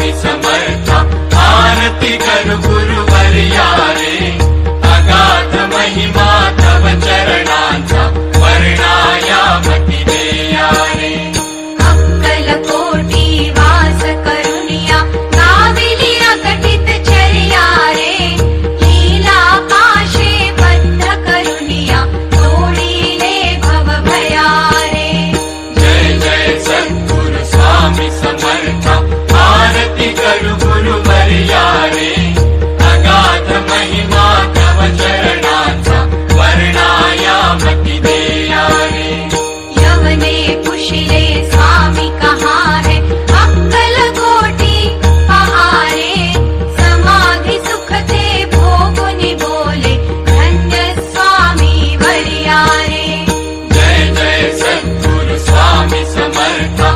स्वामी समर्था आरती करू गुरुवर्या रे अगाध महिमा तव चरणांचा वर्णायामती देया रे अक्कलकोटी वास करुनिया गाविली अकटित चर्या रे लीला पाशे बद्ध करुनिया तोडिले भव भया रे जय जय सद्गुरु स्वामी समर्था आरती करू गुरुवर्या रे अगाध महिमा तव चरणांचा वर्णायामती देया रे यवने पुशिले स्वामी कहाँ है अक्कलकोटी पहारे समाधि सुख थे भोगुनि बोले धन्य स्वामी वर्या रे जय जय सद्गुरु स्वामी समर्था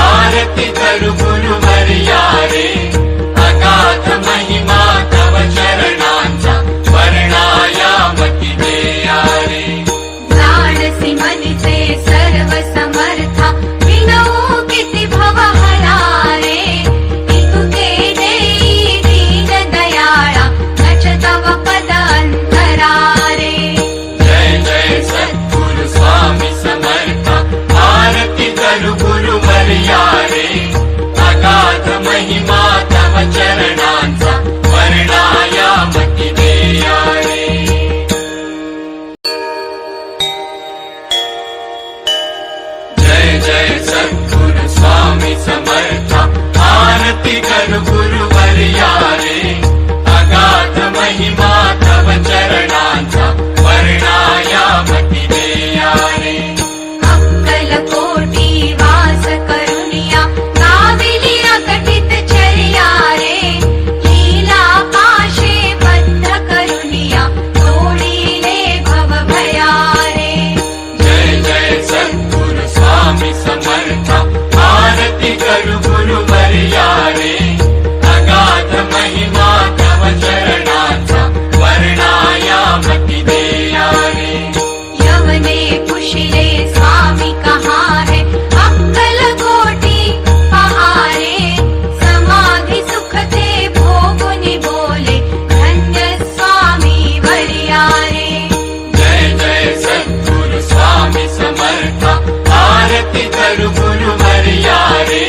आरती करू गुरुवर्या रे अगाध महिमा तव चरणांचा वर्णायामती देया रे जाणसी मनिचे सर्व समर्था विनवू किती भवहरा रे इतुके देई दीन दयाळा नच तव पद अंतरा रे जय जय सद्गुरु स्वामी समर्था आरती करू गुरुवर्या रे अगाध महिमा तव चरणांचा वर्णायामती देया रे जय जय सद्गुरु स्वामी समर्था आरती करू गुरुवर्या रे अगाध महिमा तव चरणांचा वर्णायामती देया रे अक्कलकोटी वास करुनिया गाविली अकटित चर्या रे लीला पाशे बद्ध करुनिया तोडिले भव भया रे जय जय सद्गुरु स्वामी समर्था आरती करू गुरुवर्या रे अगाध महिमा तव चरणांचा वर्णायामती देया रे यवने पुशिले स्वामी कहाँ है अक्कलकोटी पहारे समाधि सुख थे भोगुनि बोले धन्य स्वामी वर्या रे जय जय सद्गुरु स्वामी समर्था आरती करू गुरुवर्या रे